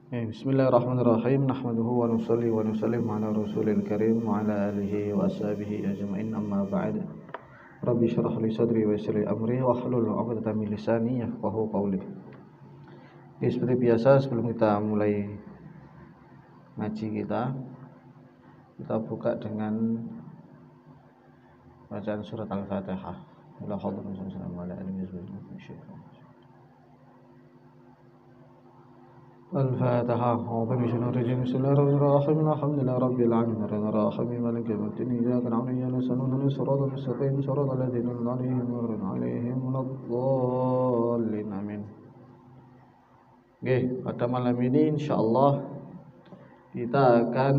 Bismillahirrahmanirrahim. Nahmaduhu wa nusalli wa nusallim ala rasulil karim wa ala alihi wa ashabihi ajma'in, amma ba'd. Rabbi syrah li sadri wa yassir li amri wa hlul 'uqdatam min lisani yafqahu qawli. Seperti biasa, sebelum kita mulai ngaji kita buka dengan bacaan surat Al-Fatihah. La haula wa la quwwata illa billah. Al-Fatihah. Bismillahirrahmanirrahim. Alhamdulillahi rabbil alamin. Arrahmanirrahim. Maliki yaumiddin. Iyyaka na'budu wa iyyaka nasta'in. Ihdinas siratal mustaqim. Siratal ladzina an'amta 'alaihim waladdallin. Amin. Oke, pada malam ini insyaallah kita akan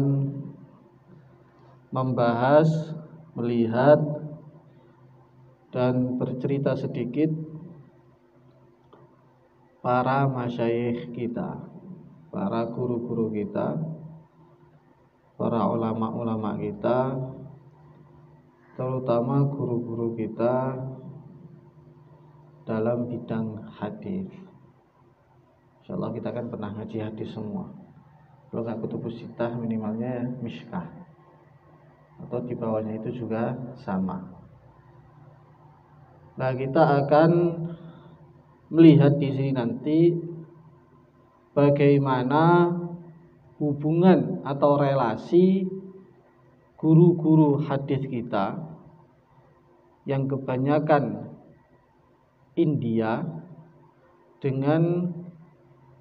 membahas, melihat dan bercerita sedikit para masyayikh kita, para guru-guru kita, para ulama-ulama kita, terutama guru-guru kita dalam bidang hadis. Insyaallah kita kan pernah ngaji hadis semua. Kalau nggak kutubus sitah minimalnya Mishkah, atau di bawahnya itu juga sama. Nah, kita akan melihat di sini nanti bagaimana hubungan atau relasi guru-guru hadis kita yang kebanyakan India dengan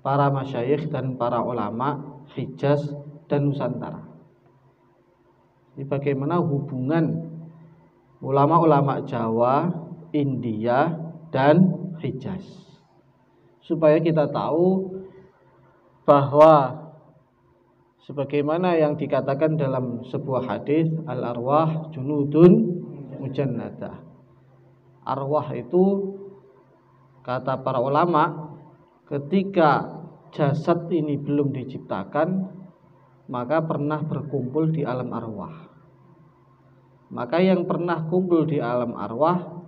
para masyayikh dan para ulama Hijaz dan Nusantara. Ini bagaimana hubungan ulama-ulama Jawa, India dan Hijaz, supaya kita tahu bahwa sebagaimana yang dikatakan dalam sebuah hadis, al-arwah junudun mujannadah. Arwah itu, kata para ulama, ketika jasad ini belum diciptakan, maka pernah berkumpul di alam arwah. Maka yang pernah kumpul di alam arwah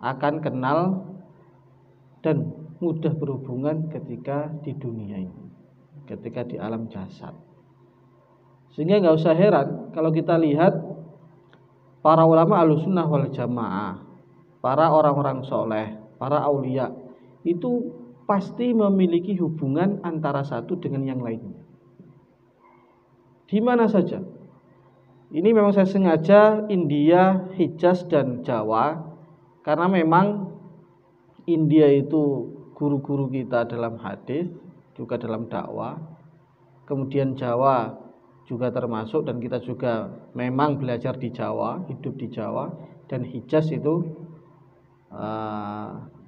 akan kenal dan mudah berhubungan ketika di dunia ini, ketika di alam jasad. Sehingga nggak usah heran kalau kita lihat para ulama Ahlussunnah wal Jamaah, para orang-orang soleh, para aulia, itu pasti memiliki hubungan antara satu dengan yang lainnya. Di mana saja. Ini memang saya sengaja India, Hijaz dan Jawa, karena memang India itu guru-guru kita dalam hadis, juga dalam dakwah. Kemudian Jawa juga termasuk, dan kita juga memang belajar di Jawa, hidup di Jawa. Dan Hijaz itu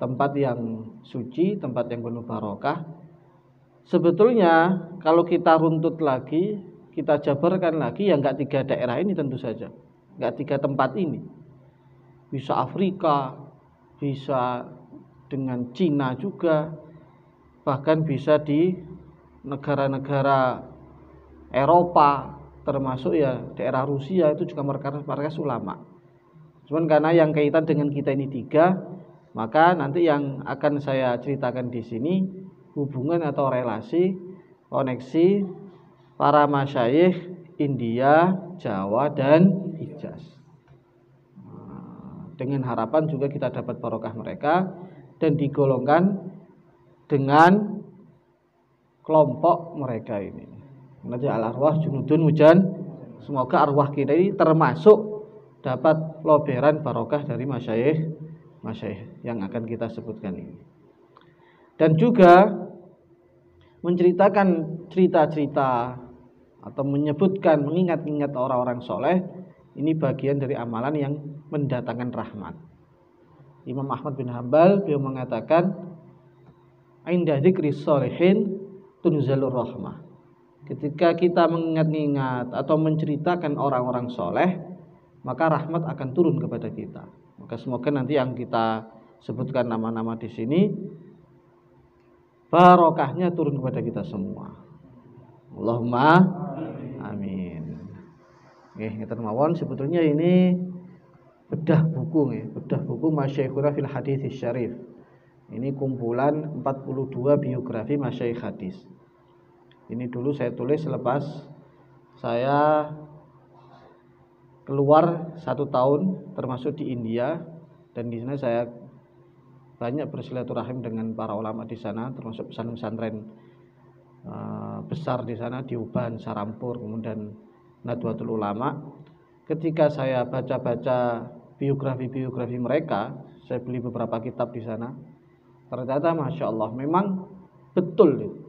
tempat yang suci, tempat yang penuh barokah. Sebetulnya kalau kita runtut lagi, kita jabarkan lagi, ya nggak 3 daerah ini tentu saja, nggak 3 tempat ini. Bisa Afrika, bisa dengan Cina juga, bahkan bisa di negara-negara Eropa, termasuk ya daerah Rusia, itu juga markas ulama. Cuman karena yang kaitan dengan kita ini 3, maka nanti yang akan saya ceritakan di sini hubungan atau relasi, koneksi para masyayikh India, Jawa dan Hijaz. Dengan harapan juga kita dapat barokah mereka dan digolongkan dengan kelompok mereka ini. Nanti al-arwah junudun mujan. Semoga arwah kita ini termasuk dapat loberan barokah dari masyayikh yang akan kita sebutkan ini. Dan juga menceritakan cerita-cerita atau menyebutkan, mengingat-ingat orang-orang soleh. Ini bagian dari amalan yang mendatangkan rahmat. Imam Ahmad bin Hanbal beliau mengatakan, "Inda dzikris sholihin tunzalur rahmah." Ketika kita mengingat-ingat atau menceritakan orang-orang soleh, maka rahmat akan turun kepada kita. Maka semoga nanti yang kita sebutkan nama-nama di sini, barokahnya turun kepada kita semua. Allahumma amin. Ngeten mawon, sebetulnya ini bedah buku Masyayikhuna fil Hadits Syarif. Ini kumpulan 42 biografi masyayikh hadis. Ini dulu saya tulis selepas saya keluar 1 tahun termasuk di India, dan di sana saya banyak bersilaturahim dengan para ulama di sana, termasuk pesantren besar di sana di Uban, Sarampur, kemudian Nadwatul Ulama. Ketika saya baca-baca biografi mereka, saya beli beberapa kitab di sana. Ternyata Masya Allah, memang betul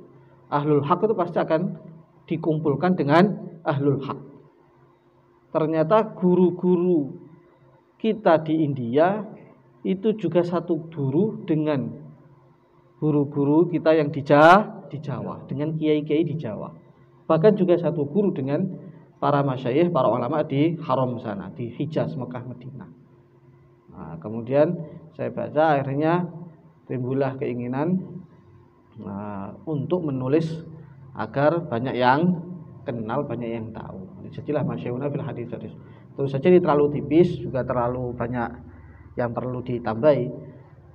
Ahlul Haq itu pasti akan dikumpulkan dengan Ahlul Haq. Ternyata guru-guru kita di India itu juga satu guru dengan guru-guru kita yang di Jawa, dengan kiai-kiai di Jawa. Bahkan juga satu guru dengan para masyayikh, para ulama di Haram sana, di Hijaz, Mekah, Madinah. Nah, kemudian saya baca, akhirnya timbullah keinginan untuk menulis agar banyak yang kenal, banyak yang tahu. Jadilah Masyaihuna fil hadis. Terus saja ini terlalu tipis, juga terlalu banyak yang perlu ditambahi.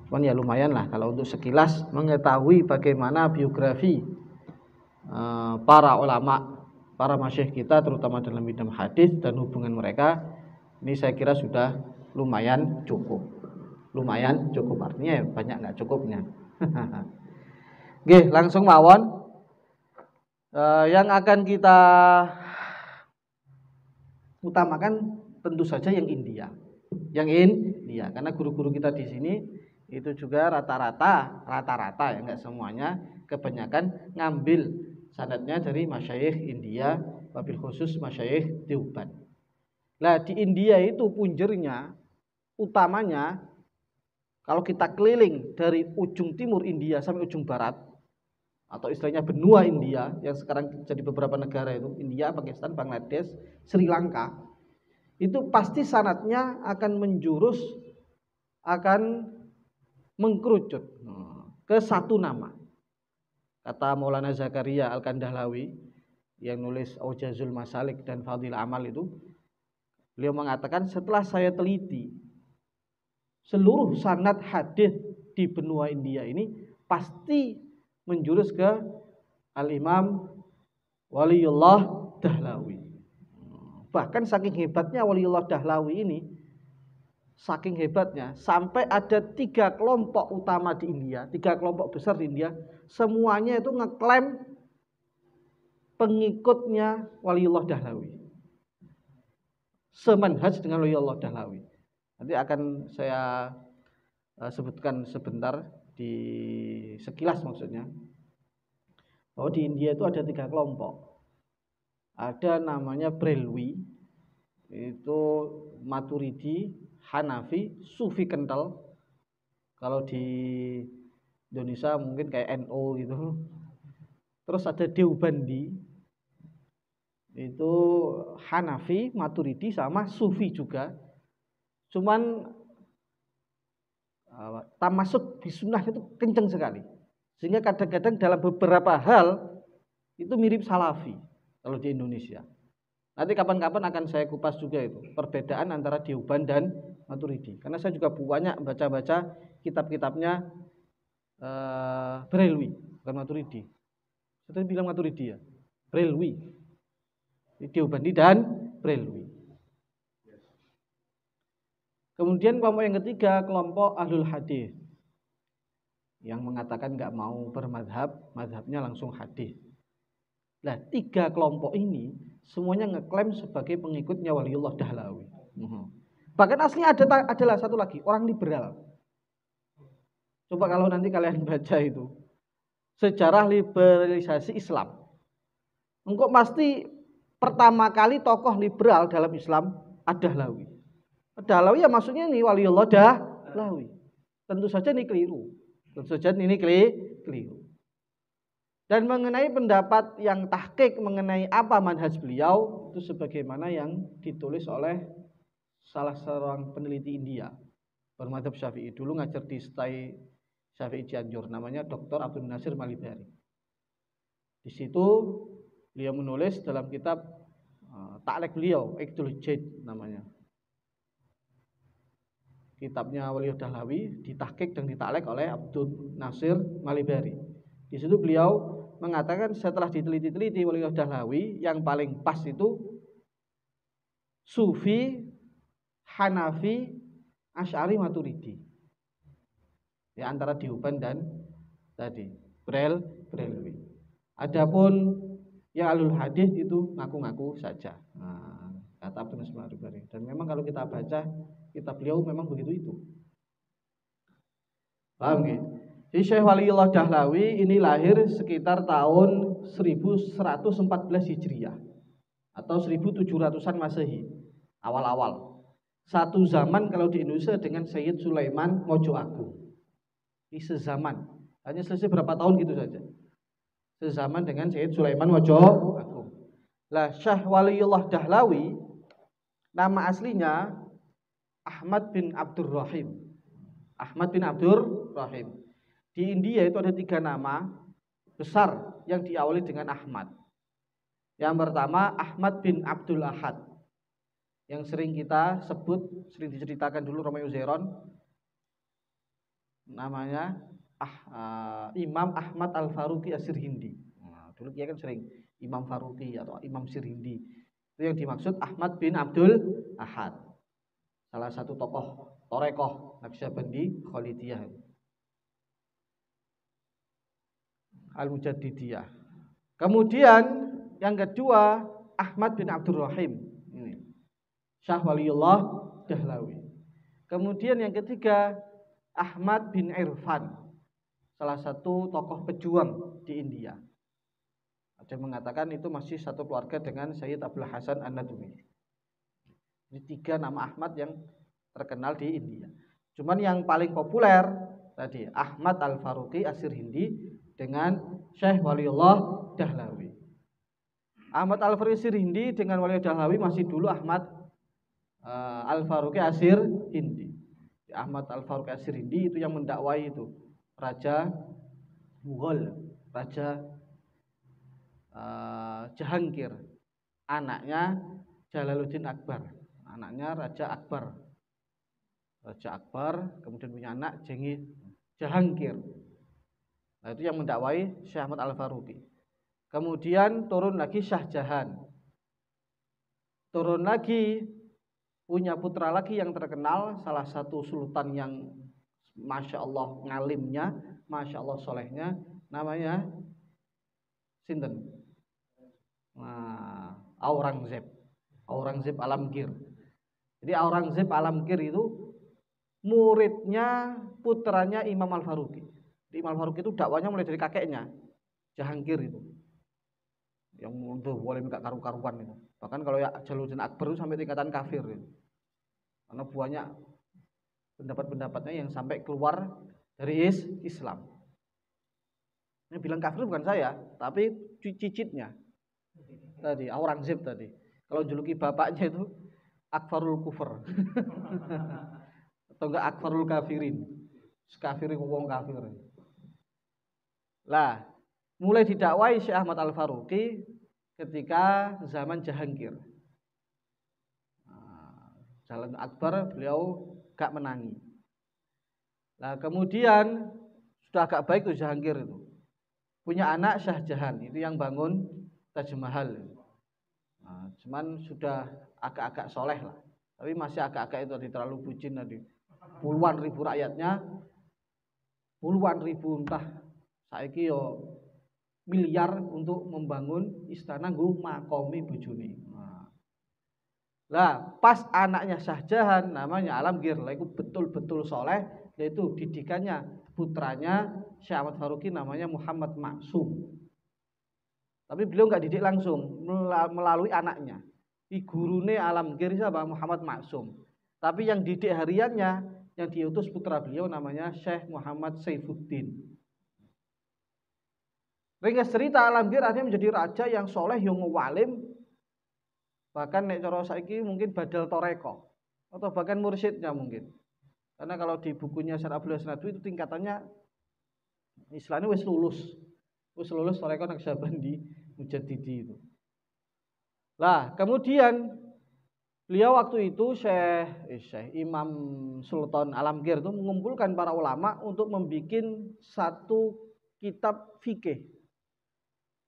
Cuman ya lumayan lah kalau untuk sekilas mengetahui bagaimana biografi para ulama, para masyayikh kita terutama dalam bidang hadis dan hubungan mereka. Ini saya kira sudah lumayan cukup. Lumayan cukup artinya ya banyak nggak cukupnya. Oke, langsung mawon. Yang akan kita utamakan tentu saja yang India. Yang India, karena guru-guru kita di sini itu juga rata-rata ya, enggak semuanya, kebanyakan ngambil sanadnya dari masyayikh India, wabil khusus masyayikh Deoban. Nah, di India itu punjernya utamanya kalau kita keliling dari ujung timur India sampai ujung barat, atau istilahnya benua India yang sekarang jadi beberapa negara itu, India, Pakistan, Bangladesh, Sri Lanka, itu pasti sanadnya akan menjurus, akan mengkerucut ke satu nama. Kata Maulana Zakaria Al-Kandahlawi yang nulis Aujazul Masalik dan Fadil Amal itu, beliau mengatakan, setelah saya teliti seluruh sanad hadis di benua India ini pasti menjurus ke Al-Imam Waliullah Dahlawi. Bahkan saking hebatnya Waliullah Dahlawi ini, saking hebatnya sampai ada 3 kelompok utama di India, 3 kelompok besar di India, semuanya itu ngeklaim pengikutnya Waliullah Dahlawi, semanhaj dengan Waliullah Dahlawi. Nanti akan saya sebutkan sebentar, di sekilas maksudnya, bahwa di India itu ada 3 kelompok. Ada namanya Brelwi, itu Maturidi, Hanafi, Sufi kental. Kalau di Indonesia mungkin kayak NO gitu. Terus ada Deobandi, itu Hanafi, Maturidi sama Sufi juga. Cuman tamasuk di sunnah itu kenceng sekali, sehingga kadang-kadang dalam beberapa hal itu mirip Salafi kalau di Indonesia. Nanti kapan-kapan akan saya kupas juga itu perbedaan antara Deoban dan Maturidi, karena saya juga banyak baca-baca kitab-kitabnya Brelwi, bukan Maturidi. Saya bilang Maturidi ya, Brelwi, Deobandi dan Brelwi. Kemudian kelompok yang ketiga, kelompok Ahlul Hadis, yang mengatakan nggak mau bermadhab, madhabnya langsung hadis. Nah, 3 kelompok ini semuanya ngeklaim sebagai pengikutnya Waliullah Dahlawi. Bahkan aslinya adalah satu lagi, orang liberal. Coba kalau nanti kalian baca itu sejarah liberalisasi Islam, engkau pasti pertama kali tokoh liberal dalam Islam Dahlawi. Dahlawi ya maksudnya ini Waliullah Dahlawi. Tentu saja ini keliru. Dan mengenai pendapat yang tahqiq mengenai apa manhaj beliau, itu sebagaimana yang ditulis oleh salah seorang peneliti India bermadzhab Syafi'i, dulu ngajar di Stai Syafi'i Cianjur, namanya Dr. Abdul Nasir Malibari. Di situ beliau menulis dalam kitab taklek beliau, Iqdul Jid namanya. Kitabnya Waliullah Dahlawi ditahqiq dan ditaklek oleh Abdul Nasir Malibari. Di situ beliau mengatakan setelah diteliti-teliti Waliullah Dahlawi yang paling pas itu Sufi, Hanafi, Asy'ari, Maturidi. Ya antara Dioban dan tadi Brelwi. Adapun yang alul hadis itu ngaku-ngaku saja. Nah, kata Abdul Nasir Al-Ribari. Dan memang kalau kita baca kitab beliau memang begitu itu. Paham nggih? Jadi Syekh Waliullah Dahlawi ini lahir sekitar tahun 1114 Hijriah atau 1700-an Masehi, awal-awal. Satu zaman kalau di Indonesia dengan Sayyid Sulaiman Mojo Agung. Ini sezaman. Hanya selesai berapa tahun gitu saja. Sezaman dengan Sayyid Sulaiman Mojo Agung. Lah Syekh Waliullah Dahlawi nama aslinya Ahmad bin Abdurrahim. Ahmad bin Abdurrahim. Di India itu ada 3 nama besar yang diawali dengan Ahmad. Yang pertama Ahmad bin Abdul Ahad, yang sering kita sebut, sering diceritakan dulu Romeo Zeron, namanya Imam Ahmad Al-Faruqi As-Sirhindi. Nah, dulu dia kan sering Imam Faruqi atau Imam Sirhindi. Itu yang dimaksud Ahmad bin Abdul Ahad, salah satu tokoh Torekoh Naqsyabandi Khalidiyah Al-Mujaddidiyah. Kemudian yang kedua Ahmad bin Abdurrahim, ini Syekh Waliullah Dahlawi. Kemudian yang ketiga Ahmad bin Irfan, salah satu tokoh pejuang di India. Ada yang mengatakan itu masih satu keluarga dengan Sayyid Abdul Hasan An-Nadwi. Ini 3 nama Ahmad yang terkenal di India. Cuman yang paling populer tadi Ahmad Al-Faruqi As-Sirhindi dengan Syekh Waliullah Dahlawi. Ahmad Al-Faruqi As-Sirhindi dengan Waliullah Dahlawi masih dulu Ahmad Al-Faruqi As-Sirhindi. Ahmad Al-Faruqi As-Sirhindi itu yang mendakwai itu Raja Mughal, Raja Jahangir, anaknya Jalaluddin Akbar, anaknya Raja Akbar. Raja Akbar kemudian punya anak Jahangir. Nah, itu yang mendakwai Syekh Ahmad Al-Faruqi. Kemudian turun lagi Syah Jahan. Turun lagi punya putra lagi yang terkenal, salah satu sultan yang Masya Allah ngalimnya, Masya Allah solehnya, namanya sinten? Nah, Aurangzeb Alamgir. Jadi Aurangzeb Alamgir itu muridnya putranya Imam Al-Faruqi. Imam Al-Faruqi itu dakwanya mulai dari kakeknya Jahangir itu, yang tuh boleh minta karu-karuan itu. Bahkan kalau ya Jalaluddin Akbar itu sampai tingkatan kafir itu. Karena banyak pendapat-pendapatnya yang sampai keluar dari Islam. Ini bilang kafir bukan saya, tapi cicitnya tadi Aurangzeb tadi. Kalau juluki bapaknya itu Akfarul Kufur. Atau enggak Akfarul Kafirin, kafirin wong kafir. Lah, mulai didakwai Syekh Ahmad Al-Faruqi ketika zaman Jahangir. Jalan Akbar beliau gak menangi. Nah, kemudian sudah agak baik tuh Jahangir itu. Punya anak Syah Jahan, itu yang bangun Taj Mahal. Nah, cuman sudah agak-agak soleh lah. Tapi masih agak-agak itu terlalu bucin tadi. Puluhan ribu rakyatnya, puluhan ribu entah saiki yo miliar untuk membangun istana nggo makomi bojone. Lah, pas anaknya Syah Jahan namanya Alamgir, lah itu betul-betul soleh, yaitu didikannya putranya Syekh Ahmad Faruqi namanya Muhammad Maksum. Tapi beliau nggak didik langsung, melalui anaknya. Gurune Alamgir siapa? Muhammad Maksum. Tapi yang didik hariannya, yang diutus putra beliau namanya Syekh Muhammad Saifuddin. Ringkas cerita Alamgir akhirnya menjadi raja yang soleh, yang walim. Bahkan nek cara saiki mungkin badal toreko atau bahkan mursyidnya mungkin. Karena kalau di bukunya Syekh Abdul Hasan An-Nadwi itu tingkatannya istilahnya wis lulus toreko Naqsyabandi Mujaddidi itu. Lah, kemudian beliau waktu itu Syekh Imam Sultan Alamgir itu mengumpulkan para ulama untuk membuat satu kitab fikih.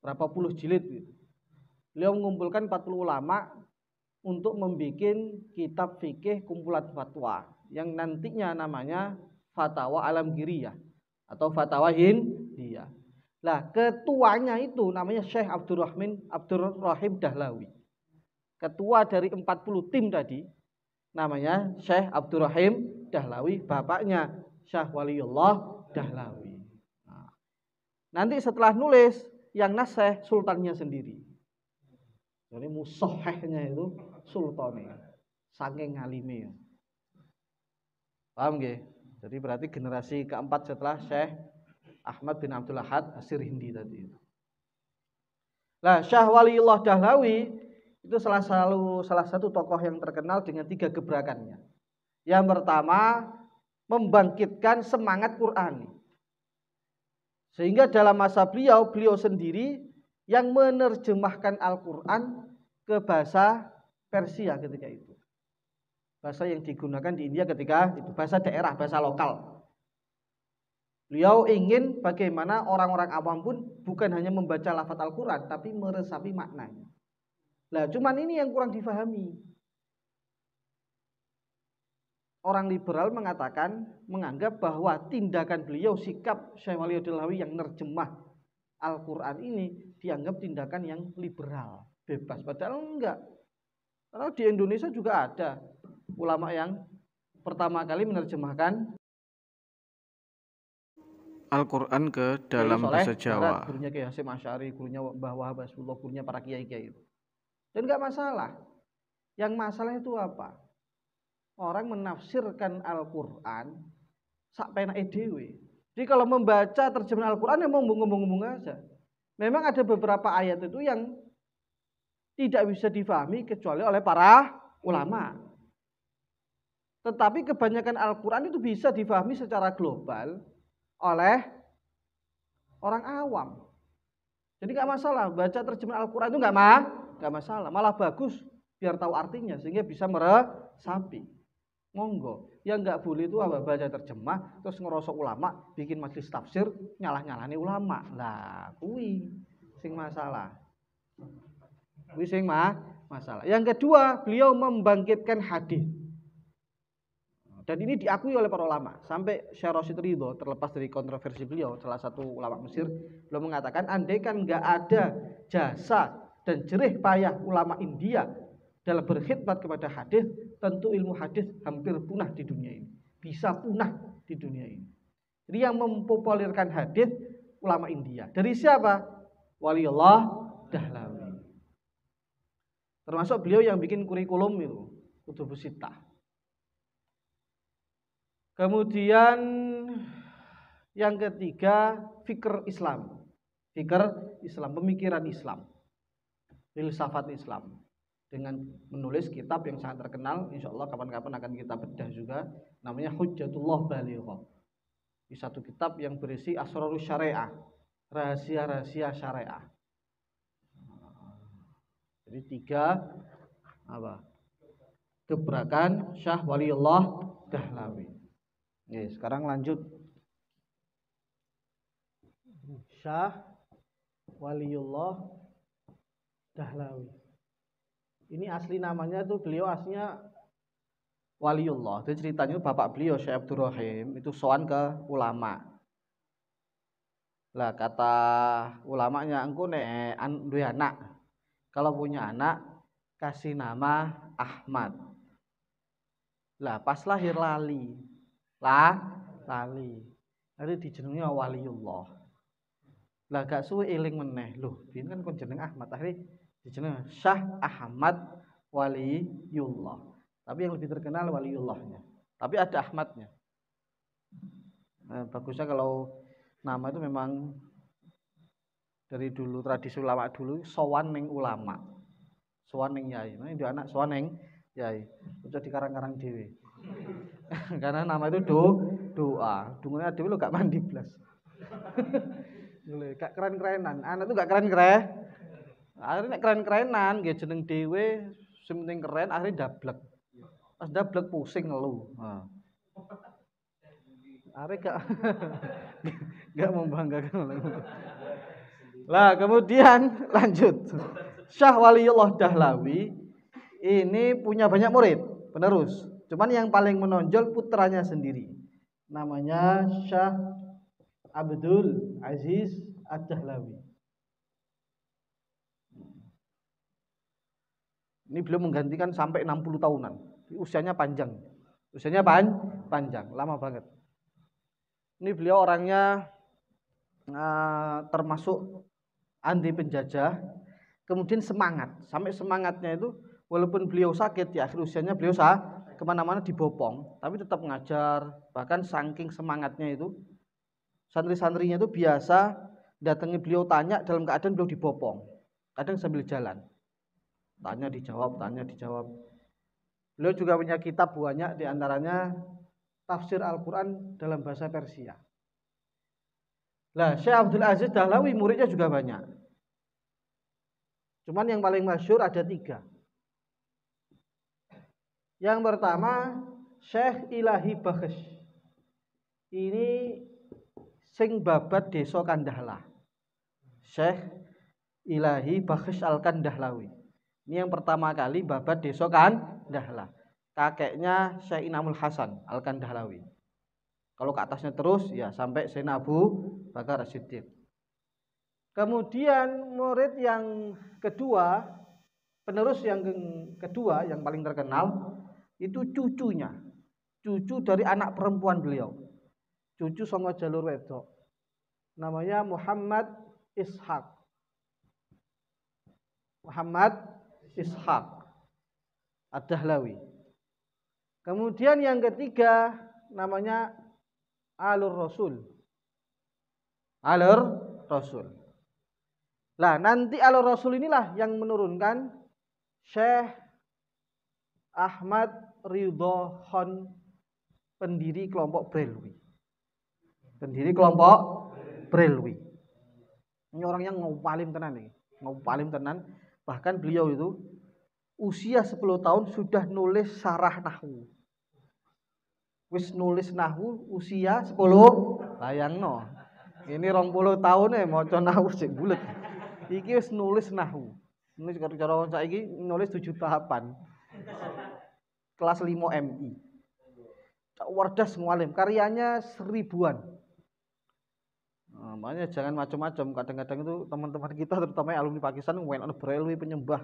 berapa puluh jilid gitu. Beliau mengumpulkan 40 ulama untuk membuat kitab fikih kumpulan fatwa yang nantinya namanya Fatawa Alamgiriyah atau Fatawa Hindiyah. Nah, ketuanya itu namanya Syekh Abdurrahim Dahlawi. Ketua dari 40 tim tadi namanya Syekh Abdurrahim Dahlawi, bapaknya Syekh Waliullah Dahlawi. Nah, nanti setelah nulis yang nasih sultannya sendiri. Jadi musohehnya itu sultannya, saking ngalime. Paham nggih? Jadi berarti generasi keempat setelah Syekh Ahmad bin Abdul Ahad As-Sirhindi tadi. Nah, Syekh Waliullah Dahlawi itu salah satu tokoh yang terkenal dengan 3 gebrakannya. Yang pertama, membangkitkan semangat Qur'ani. Sehingga dalam masa beliau sendiri yang menerjemahkan Al-Qur'an ke bahasa Persia ketika itu. Bahasa yang digunakan di India ketika itu, bahasa daerah, bahasa lokal. Beliau ingin bagaimana orang-orang awam pun bukan hanya membaca lafaz Al-Qur'an tapi meresapi maknanya. Nah, cuman ini yang kurang difahami. Orang liberal menganggap bahwa tindakan beliau, sikap Syekh Waliullah Dahlawi yang nerjemah Al-Quran ini dianggap tindakan yang liberal, bebas. Padahal enggak. Karena di Indonesia juga ada ulama yang pertama kali menerjemahkan Al-Quran ke dalam bahasa Jawa. Gurunya Kiai Hasyim Asy'ari, gurunya Mbah Wahab Rasulullah, gurunya para kiai-kiai itu. Dan enggak masalah. Yang masalah itu apa? Orang menafsirkan Al-Quran sak penake dhewe. Jadi kalau membaca terjemahan Al-Quran ya ngomong-ngomong aja. Memang ada beberapa ayat itu yang tidak bisa difahami kecuali oleh para ulama. Tetapi kebanyakan Al-Quran itu bisa difahami secara global oleh orang awam. Jadi nggak masalah baca terjemahan Al-Quran itu nggak masalah, malah bagus biar tahu artinya sehingga bisa meresapi. Monggo, yang nggak boleh itu apa baca terjemah terus ngerosok ulama bikin majelis tafsir nyalah-nyalani ulama. Lah, kuwi sing masalah. Kuwi sing masalah. Yang kedua, beliau membangkitkan hadis. Dan ini diakui oleh para ulama. Sampai Syekh Rasyid Ridho, terlepas dari kontroversi beliau, salah satu ulama Mesir, beliau mengatakan andaikan nggak ada jasa dan jerih payah ulama India dalam berkhidmat kepada hadis, tentu ilmu hadis hampir punah di dunia ini. Bisa punah di dunia ini. Jadi yang mempopulerkan hadis ulama India. Dari siapa? Waliullah Dahlawi. Termasuk beliau yang bikin kurikulum itu, Kutubus Sittah. Kemudian yang ketiga, fikr Islam. Fikr Islam, pemikiran Islam. Filsafat Islam. Dengan menulis kitab yang sangat terkenal, insya Allah kapan-kapan akan kita bedah juga, namanya Hujjatullah Balighah. Di satu kitab yang berisi Asrarus Syariah, rahasia-rahasia syariah. Jadi 3 gebrakan Syekh Waliullah Dahlawi. Oke, sekarang lanjut. Syekh Waliullah Dahlawi. Ini asli namanya tuh beliau aslinya Waliullah. Itu ceritanya bapak beliau Syekh Abdurrahim itu sowan ke ulama. Lah kata ulamanya engko nek duwe anak. Kalau punya anak kasih nama Ahmad. Lah pas lahir lali. Lali. Nanti dijenengi Waliullah. Lah gak suwe eling meneh. Loh, biyen kan kon jeneng Ahmad, akhirnya dijeneng Syekh Ahmad Waliullah. Tapi yang lebih terkenal Waliullahnya. Tapi ada Ahmadnya. Nah, bagusnya kalau nama itu memang dari dulu tradisi ulama dulu sowan ning ulama. Sowan ning yai. Nah, itu anak sowan ning yai. Udah dikarang-karang dhewe. Karena nama itu doa. Dungane dhewe lo gak mandi blas. Gak keren-kerenan. Anak itu gak keren-keren. Akhirnya keren-kerenan, nggih jeneng dhewe, sing penting keren, akhirnya dablek. Pas dablek pusing ngelu. Heeh. Akhirnya gak membanggakan. Lah kemudian lanjut. Syah Waliullah Dahlawi ini punya banyak murid penerus. Cuman yang paling menonjol putranya sendiri. Namanya Syah Abdul Aziz Ad-Dahlawi. Ini beliau menggantikan sampai 60 tahunan. Usianya panjang. Usianya panjang, lama banget. Ini beliau orangnya termasuk anti penjajah, kemudian semangat. Sampai semangatnya itu walaupun beliau sakit di akhir usianya beliau kemana-mana dibopong, tapi tetap mengajar. Bahkan saking semangatnya itu santri-santrinya itu biasa datangi beliau tanya dalam keadaan beliau dibopong, kadang sambil jalan. Tanya dijawab. Beliau juga punya kitab banyak, diantaranya tafsir Al-Quran dalam bahasa Persia. Nah, Syekh Abdul Aziz Dahlawi muridnya juga banyak. Cuman yang paling masyhur ada 3. Yang pertama Syekh Ilahi Bakhsh. Ini sing babat desa Kandahlah. Syekh Ilahi Bakhsh Al-Kandahlawi. Ini yang pertama kali babat desa Kandahlah. Kakeknya Syekh Inamul Hasan Al-Kandahlawi. Kalau ke atasnya terus ya sampai Sayyidina Abu Bakar As-Siddiq. Kemudian murid yang kedua, penerus yang kedua yang paling terkenal itu cucunya. Cucu dari anak perempuan beliau. Cucu songo jalur wedok. Namanya Muhammad Ishaq. Ad-Dahlawi. Kemudian yang ketiga namanya Alur Rasul. Nah, nanti Alur Rasul inilah yang menurunkan Syekh Ahmad Ridho Khan, pendiri kelompok Brelwi. Ini orang yang ngaupalim tenan. Bahkan beliau itu usia 10 tahun sudah nulis syarah nahwu. Wis nulis nahwu usia 10, bayangno. Ini 20 tahun maca nahwu sik bulet. Iki wis nulis nahwu. Ini cara saiki nulis 7 tahapan. Kelas 5 MI. Cak Wardas ngalim, karyanya 1000-an. Makanya jangan macam-macam. Kadang-kadang itu teman-teman kita terutama alumni Pakistan ono Brelwi penyembah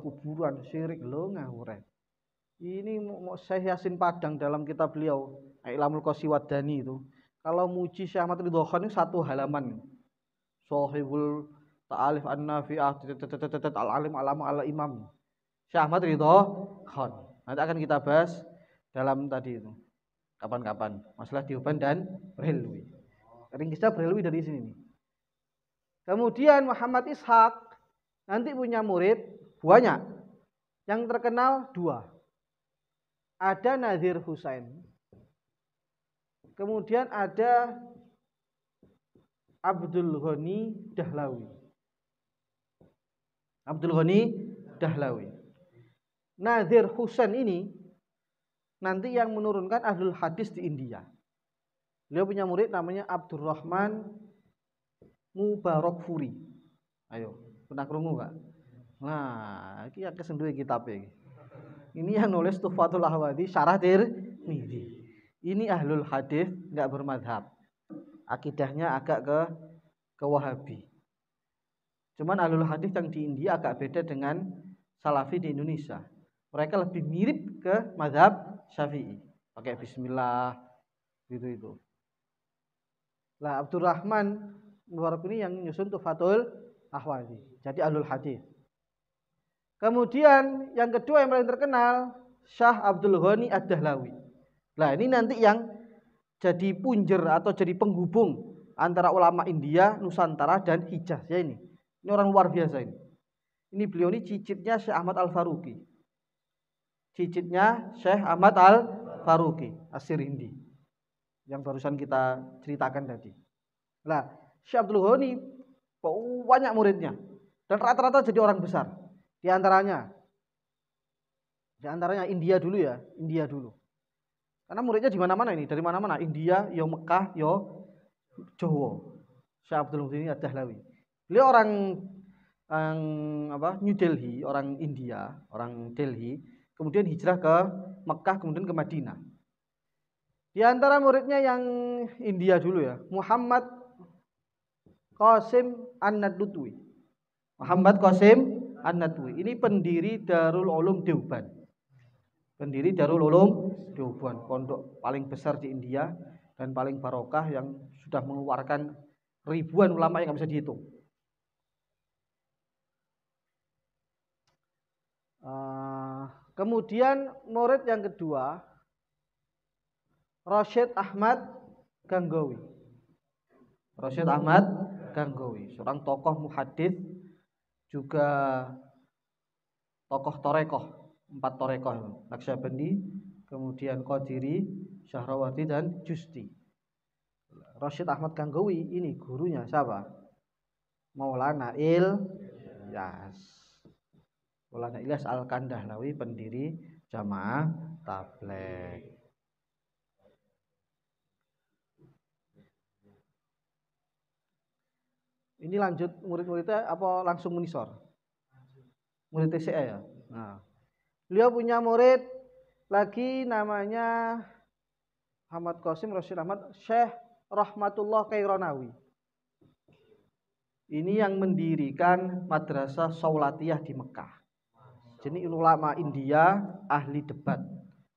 kuburan, syirik lo ngawur. Ini Syekh Yasin Padang dalam kitab beliau Ilamul Qasiwadani itu, kalau muji Syekh Ahmad Ridho Khan itu 1 halaman. Sohibul Ta'alif An-Nafi'ah Al-Alim Alama Al-Imam Syekh Ahmad Ridho Khan. Nanti akan kita bahas dalam tadi itu kapan-kapan masalah Dioban dan Brelwi. Ringkisnya Brelwi dari sini. Kemudian Muhammad Ishaq nanti punya murid banyak. Yang terkenal 2. Ada Nazir Husain. Kemudian ada Abdul Ghani Dahlawi. Nazir Husain ini nanti yang menurunkan Ahlul Hadis di India. Beliau punya murid namanya Abdurrahman Mubarakfuri. Ayo, pernah krungu enggak? Nah, iki akeh sing duwe kitabe. Ini yang nulis Tuhfatul Ahwadi Syarah Tirmidzi. Ini Ahlul Hadis enggak bermadhab. Akidahnya agak ke Wahabi. Cuman Ahlul Hadis yang di India agak beda dengan Salafi di Indonesia. Mereka lebih mirip ke mazhab Syafi'i. Pakai bismillah gitu. Lah Abdurrahman Mubarak ini yang nyusun Tuhfatul Ahwadi. Jadi Ahlul Hadis. Kemudian yang kedua yang paling terkenal Syekh Abdul Ghani Ad-Dahlawi. Nah, ini nanti yang jadi punjer atau jadi penghubung antara ulama India, Nusantara dan Hijaz ya ini. Ini orang luar biasa ini. Ini beliau ini cicitnya Syekh Ahmad Al-Faruqi. As-Sirindi. Yang barusan kita ceritakan tadi. Nah, Syekh Abdul Ghani banyak muridnya dan rata-rata jadi orang besar. Di antaranya India dulu. Karena muridnya di mana-mana ini, dari mana-mana. India, yo Mekah, yo Jawa. Syekh Abdul Muhsin Ad-Dahlawi. Beliau orang New Delhi, orang India, orang Delhi, kemudian hijrah ke Mekah, kemudian ke Madinah. Di antara muridnya yang India dulu ya, Muhammad Qasim An-Nadwi. Muhammad Qasim An-Nadwi. Ini pendiri Darul Ulum Deoband. Pendiri Darul Ulum Deoband, pondok paling besar di India dan paling barokah yang sudah mengeluarkan ribuan ulama yang nggak bisa dihitung. Kemudian murid yang kedua, Rasyid Ahmad Gangowi. Rasyid Ahmad Gangowi, seorang tokoh muhadits, juga tokoh torekoh, 4 torekoh, Naqsyabandi, kemudian Qadiri, Syahrawardi, dan Justi. Rasyid Ahmad Gangowi ini gurunya siapa? Maulana Ilyas. Maulana Ilyas Al-Kandahlawi, pendiri Jamaah Tabligh. Ini lanjut murid-muridnya apa langsung menisor? Murid TCA ya. Nah, beliau punya murid lagi namanya Muhammad Qasim Rasyid Ahmad Syekh Rahmatullah Kaironawi. Ini yang mendirikan Madrasah Saulatiyah di Mekah. Jadi ulama India, ahli debat,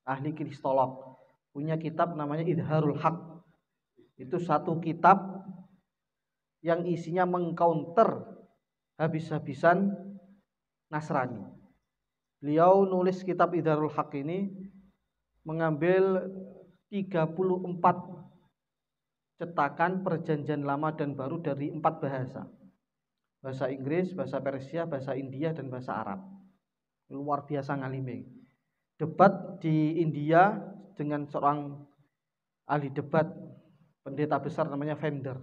ahli kristolog, punya kitab namanya Idharul Haq. Itu satu kitab yang isinya mengcounter habis-habisan Nasrani. Beliau nulis kitab Idharul Haq ini mengambil 34 cetakan perjanjian lama dan baru dari 4 bahasa. Bahasa Inggris, bahasa Persia, bahasa India, dan bahasa Arab. Luar biasa ngalimnya. Debat di India dengan seorang ahli debat, pendeta besar namanya Fender.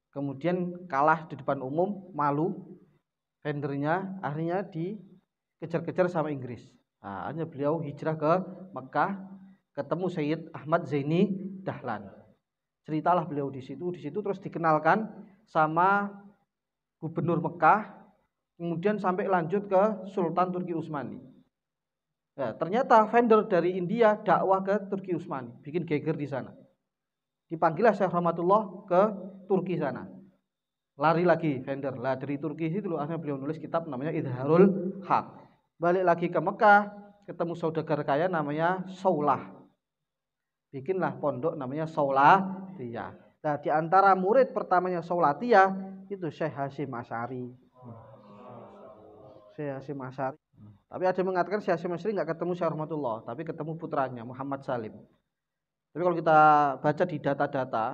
Kemudian kalah di depan umum, malu Fendernya, akhirnya dikejar-kejar sama Inggris. Nah, akhirnya beliau hijrah ke Mekah, ketemu Sayyid Ahmad Zaini Dahlan. Ceritalah beliau di situ terus dikenalkan sama gubernur Mekah, kemudian sampai lanjut ke Sultan Turki Utsmani. Nah, ternyata Fender dari India dakwah ke Turki Utsmani, bikin geger di sana. Dipanggillah Syekh Rahmatullah ke Turki sana. Lari lagi Fender. Lah dari Turki itu akhirnya beliau nulis kitab namanya Idharul Haq. Balik lagi ke Mekah, ketemu saudagar kaya namanya Saulah. Bikinlah pondok namanya Saulatiyah. Nah, di antara murid pertamanya Saulatiyah itu Syekh Hasyim Asy'ari. Syekh Hasyim Asy'ari. Tapi ada yang mengatakan Syekh Hasyim Asy'ari enggak ketemu Syekh Rahmatullah, tapi ketemu putranya Muhammad Salim. Tapi kalau kita baca di data-data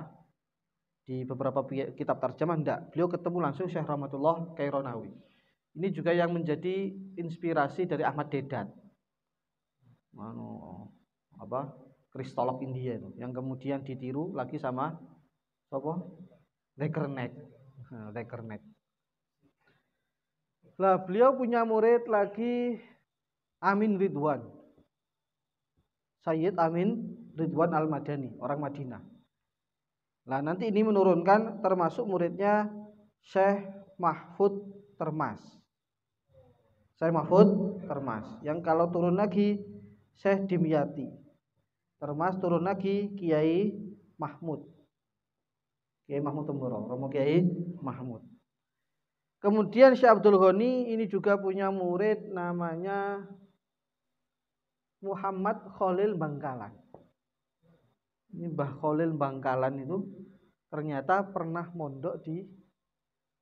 di beberapa kitab terjemah enggak, beliau ketemu langsung Syekh Rahmatullah Kaironawi. Ini juga yang menjadi inspirasi dari Ahmad Deedat. Kristolog India itu, yang kemudian ditiru lagi sama siapa? Dekkerneck. Lah beliau punya murid lagi Amin Ridwan. Sayyid Amin Ridwan Al-Madani, orang Madinah. Nah, nanti ini menurunkan termasuk muridnya Syekh Mahfud Termas. Syekh Mahfud Termas. Yang kalau turun lagi Syekh Dimyati. Termas turun lagi Kiai Mahmud. Kiai Mahmud Temboro, Romo Kiai Mahmud. Kemudian Syekh Abdul Ghani ini juga punya murid namanya Muhammad Khalil Bangkalan. Ini Mbah Khalil Bangkalan itu ternyata pernah mondok di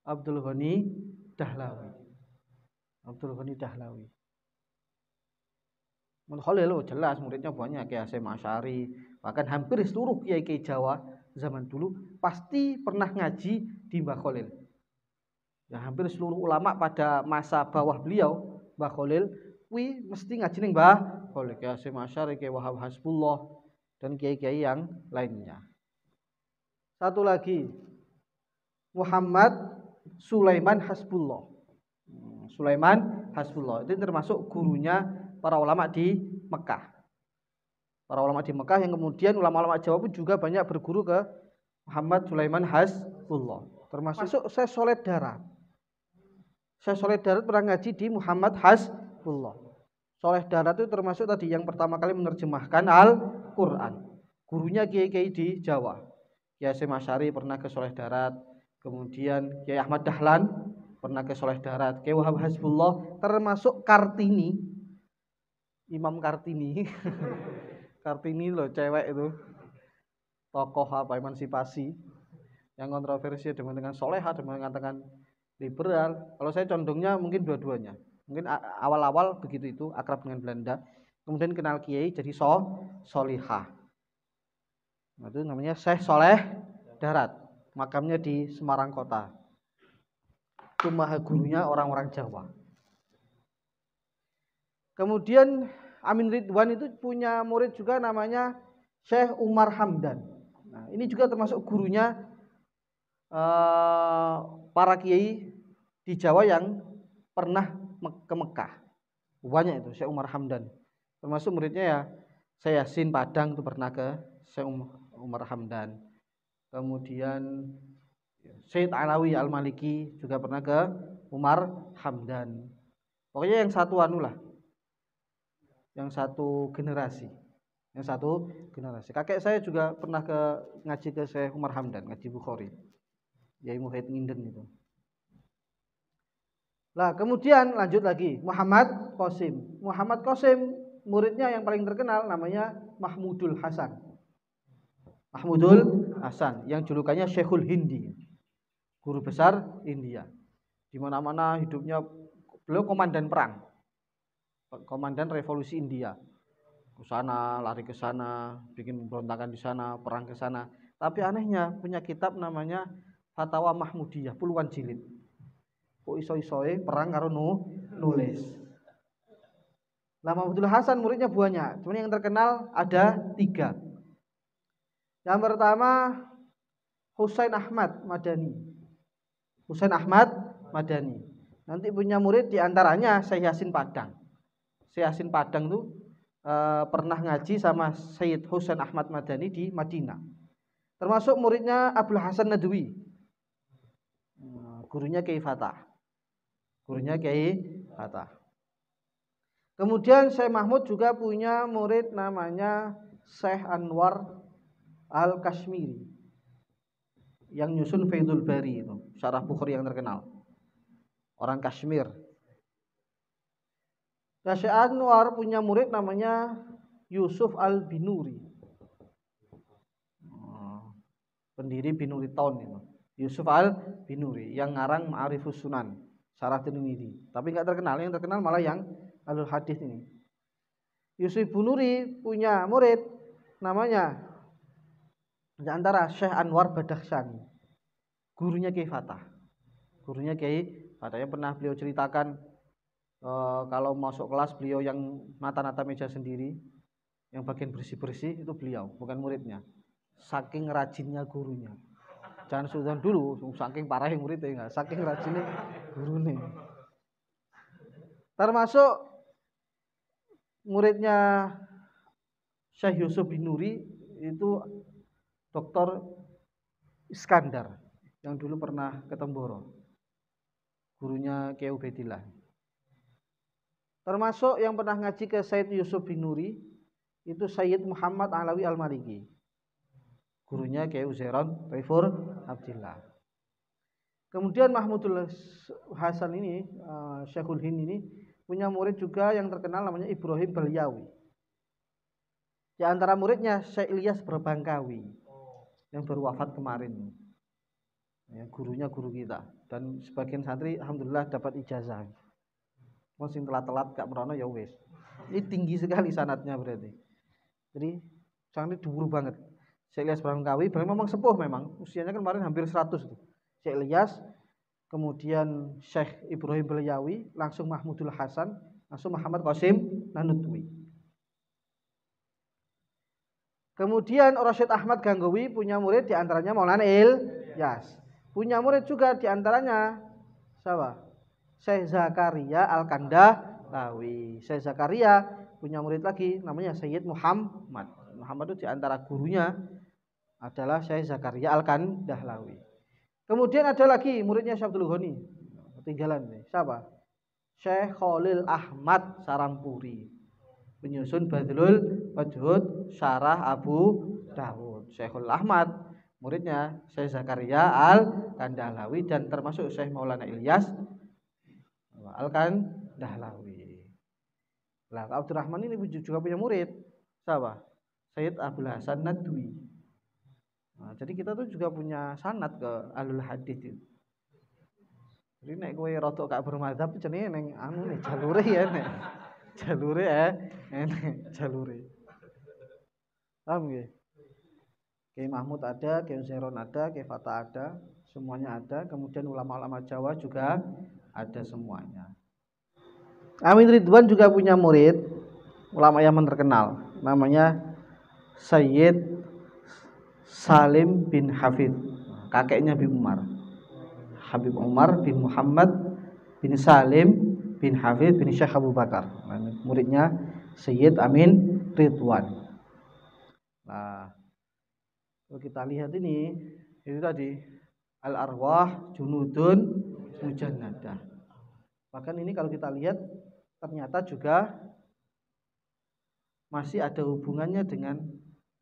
Abdul Ghani Dahlawi. Abdul Ghani Dahlawi. Khalil jelas muridnya banyak, Kiai Hasyim Asy'ari, bahkan hampir seluruh kiai-kiai Jawa zaman dulu pasti pernah ngaji di Mbah Khalil. Ya, hampir seluruh ulama pada masa bawah beliau, Mbah Khalil, mesti ngaji ning Mbah Khalil, Kiai Hasyim Asy'ari, Kiai Wahab Hasbullah, dan kiai-kiai yang lainnya. Satu lagi Muhammad Sulaiman Hasbullah. Sulaiman Hasbullah itu termasuk gurunya para ulama di Mekah. Para ulama di Mekah yang kemudian ulama-ulama Jawa pun juga banyak berguru ke Muhammad Sulaiman Hasbullah. termasuk Syekh Soleh Darat. Syekh Soleh Darat pernah ngaji di Muhammad Hasbullah. Soleh Darat itu termasuk tadi yang pertama kali menerjemahkan Al-Quran. Gurunya kiai-kiai di Jawa. Kiai Hasyim Asy'ari pernah ke Soleh Darat. Kemudian Kiai Ahmad Dahlan pernah ke Soleh Darat. Kiai Wahab Hasbullah, termasuk Kartini, Imam Kartini. Kartini loh, cewek itu, tokoh apa emansipasi yang kontroversi dengan soleha, dengan mengatakan liberal. Kalau saya condongnya mungkin dua-duanya. Mungkin awal-awal begitu itu akrab dengan Belanda, kemudian kenal kiai jadi solihah. Nah, itu namanya Syekh Soleh Darat. Makamnya di Semarang Kota. Itu maha gurunya orang-orang Jawa. Kemudian Amin Ridwan itu punya murid juga namanya Syekh Umar Hamdan. Nah, ini juga termasuk gurunya para kiai di Jawa yang pernah ke Mekah. Banyak itu Syekh Umar Hamdan. Termasuk muridnya ya Syekh Yasin Padang itu pernah ke Syekh Umar Hamdan. Kemudian Syed Alawi Al-Maliki juga pernah ke Umar Hamdan. Pokoknya yang satu lah. Yang satu generasi. Kakek saya juga pernah ngaji ke Syekh Umar Hamdan, ngaji Bukhari. Yai Muhaid Nginden itu. Nah, kemudian lanjut lagi Muhammad Qasim. Muhammad Qasim muridnya yang paling terkenal namanya Mahmudul Hasan. Mahmudul Hasan yang julukannya Syekhul Hindi. Guru besar India. Di mana-mana hidupnya, beliau komandan perang. Komandan revolusi India. Ke sana, lari ke sana, bikin pemberontakan di sana, perang ke sana. Tapi anehnya punya kitab namanya Fatwa Mahmudiyah, puluhan jilid. Kok iso-isoe perang karo nulis. Nah, Mahmudul Hasan muridnya banyak, cuman yang terkenal ada 3. Yang pertama Husain Ahmad Madani. Nanti punya murid diantaranya Syekh Yasin Padang. Syekh Yasin Padang tuh pernah ngaji sama Sayyid Husain Ahmad Madani di Madinah. Termasuk muridnya Abdul Hasan Nadwi. Gurunya Kiai Fatah. Kemudian Syekh Mahmud juga punya murid namanya Syekh Anwar Al-Kashmiri yang nyusun Faidul Bari itu, syarah Bukhari yang terkenal. Orang Kashmir. Nah, Syekh Anwar punya murid namanya Yusuf Al-Binuri. Pendiri Binuri Town itu. Yusuf Al-Binuri yang ngarang Ma'arifus Sunan, syarah Tirmidzi. Tapi enggak terkenal, yang terkenal malah yang Alul Hadis ini. Yusuf Binuri punya murid namanya di antara Syekh Anwar Badakhshani. Gurunya Kiai Fatah. Yang pernah beliau ceritakan kalau masuk kelas beliau yang nata-nata meja sendiri, yang bagian bersih-bersih itu beliau, bukan muridnya. Saking rajinnya gurunya. Jangan sudah dulu, saking parahnya muridnya enggak, saking rajinnya gurunya. Termasuk muridnya Syekh Yusuf Binuri itu Dr. Iskandar yang dulu pernah ke Temboro. Gurunya Kiai Ubaidillah. Termasuk yang pernah ngaji ke Sayyid Yusuf Binuri itu Sayyid Muhammad Alawi Al-Maliki. Gurunya Kiai Uzairon Taifur Abdillah. Kemudian Mahmudul Hasan ini, Syekhul Hind ini punya murid juga yang terkenal namanya Ibrahim Balyawi. Di antara muridnya Syekh Ilyas Berbangkawi yang baru wafat kemarin. Ya, gurunya guru kita, dan sebagian santri alhamdulillah dapat ijazah. Mau sing telat-telat gak merono ya wis. Ini tinggi sekali sanatnya berarti. Jadi santri dhuwur banget. Syekh Ilyas Berbangkawi memang sepuh, memang usianya kan kemarin hampir 100 tuh. Syekh Ilyas, kemudian Syekh Ibrahim Balyawi, langsung Mahmudul Hasan, langsung Muhammad Qasim Nanutwi. Kemudian Rasyid Ahmad Ganggowi punya murid diantaranya Maulana Ilyas. Punya murid juga diantaranya siapa? Syekh Zakaria Al-Kandahlawi. Syekh Zakaria punya murid lagi namanya Sayyid Muhammad. Muhammad itu diantara gurunya adalah Syekh Zakaria Al-Kandahlawi. Kemudian ada lagi muridnya Syekh Abdul Ghani. Ketinggalan nih. Siapa? Syekh Khalil Ahmad Sarampuri. Penyusun Badlul Wajhud Syarah Abu Dawud. Syekhul Ahmad, muridnya Syekh Zakaria Al-Kandahlawi dan termasuk Syekh Maulana Ilyas Al-Kandahlawi. Nah, Abdurrahman ini juga punya murid. Siapa? Sayyid Abdul Hasan Nadwi. Nah, jadi kita tuh juga punya sanad ke Ahlul Hadis itu. Jadi nek kowe rada gak bermadzhab jenenge ning anu nih jalure ya nek. Jalure enek jalure. Paham nggih? Kiai Mahmud ada, Kiai Zeron ada, Kiai Fatah ada, semuanya ada. Kemudian ulama-ulama Jawa juga ada semuanya. Amin Ridwan juga punya murid ulama yang terkenal, namanya Sayyid Salim bin Hafid, kakeknya bin Umar. Habib Umar bin Muhammad bin Salim bin Hafid bin Syekh Abu Bakar. Muridnya Sayyid Amin Ridwan. Nah, kalau kita lihat ini tadi al-arwah junudun mujannadah. Bahkan ini kalau kita lihat ternyata juga masih ada hubungannya dengan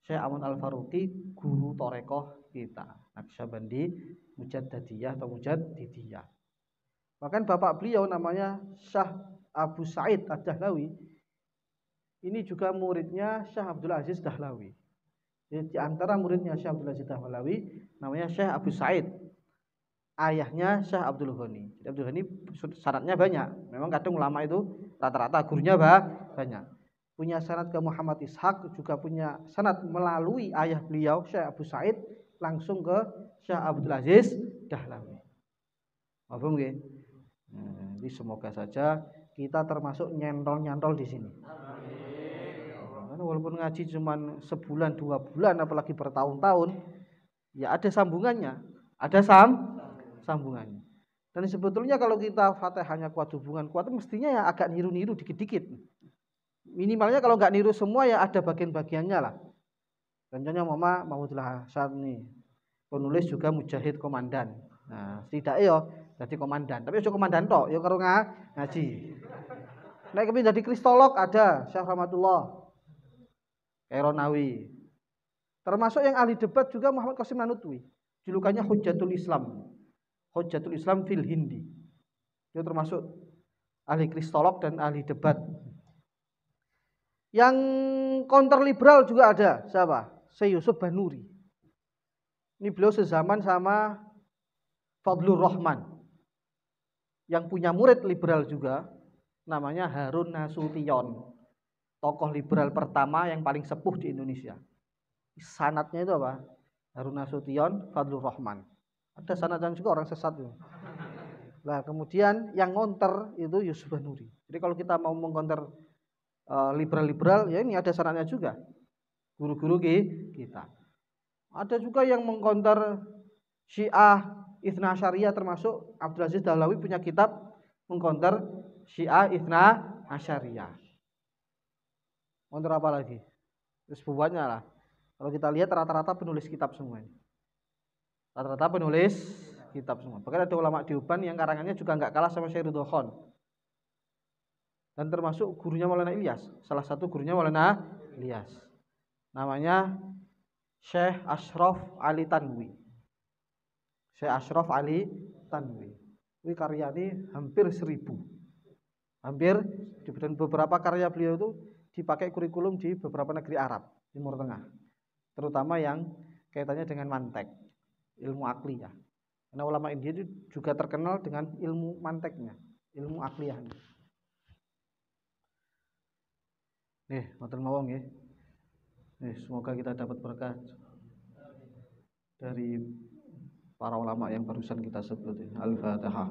Syekh Ahmad Al-Faruqi, guru Torekoh kita, Naqsyabandi Mujaddadiyah atau Mujaddidiyah. Bahkan bapak beliau namanya Syekh Abu Sa'id Ad-Dahlawi. Ini juga muridnya Syekh Abdul Aziz Dahlawi. Jadi di antara muridnya Syekh Abdul Aziz Dahlawi namanya Syekh Abu Sa'id. Ayahnya Syekh Abdul Ghani. Jadi Abdul Ghani sanadnya banyak. Memang kadang ulama itu rata-rata gurunya banyak. Punya sanad ke Muhammad Ishaq, juga punya sanad melalui ayah beliau Syekh Abu Sa'id langsung ke Syekh Abdul Aziz Dahlawi. Paham nggih? Jadi semoga saja kita termasuk nyantol-nyantol di sini. Amin. Walaupun ngaji cuma sebulan 2 bulan, apalagi bertahun-tahun, ya ada sambungannya, ada sambungannya. Dan sebetulnya kalau kita Fatihahnya kuat, hubungan kuat, mestinya ya agak niru-niru dikit-dikit. Minimalnya kalau nggak niru semua ya ada bagian-bagiannya lah. Contohnya Mama Mahmudullah Hasan nih, penulis juga mujahid komandan. Nah, setidaknya ya jadi komandan. Tapi cuma komandan tok, ya karo ngaji. Nek kepengin jadi kristolog ada Syekh Rahmatullah Kaironawi. Termasuk yang ahli debat juga Muhammad Qasim Nanutwi. Julukannya Hujjatul Islam. Hujjatul Islam fil Hindi. Dia termasuk ahli kristolog dan ahli debat. Yang counter liberal juga ada. Siapa? Syekh Yusuf Banuri. Ini beliau sezaman sama Fadlur Rahman. Yang punya murid liberal juga, namanya Harun Nasution. Tokoh liberal pertama yang paling sepuh di Indonesia. Sanadnya itu apa? Harun Nasution, Fadlur Rahman. Ada sanadnya juga orang sesat itu. Nah, kemudian yang ngonter itu Yusuf Banuri. Jadi kalau kita mau mengkonter liberal-liberal, ya ini ada sanadnya juga. Guru-guru kita. Ada juga yang mengkonter Syiah Itsna Asyariyah, termasuk Abdul Aziz Dahlawi punya kitab mengkonter Syiah Itsna Asyariyah. Konter apa lagi? Terus buahnya lah. Kalau kita lihat rata-rata penulis kitab semua ini. Rata-rata penulis kitab semua. Bahkan ada ulama Dioban yang karangannya juga nggak kalah sama Syekh Ridho Khan. Dan termasuk gurunya Maulana Ilyas. Salah satu gurunya Maulana Ilyas. Namanya Syekh Ashraf Ali Tanwi. Syekh Ashraf Ali Tanwi. Ini karyanya hampir 1000. Hampir, dan beberapa karya beliau itu dipakai kurikulum di beberapa negeri Arab, Timur Tengah. Terutama yang kaitannya dengan mantek, ilmu akliyah. Karena ulama India itu juga terkenal dengan ilmu manteknya, ilmu akliyahnya. Nih, matur mawon nggih. Nih, semoga kita dapat berkah dari para ulama yang barusan kita sebut. Al-Fatihah.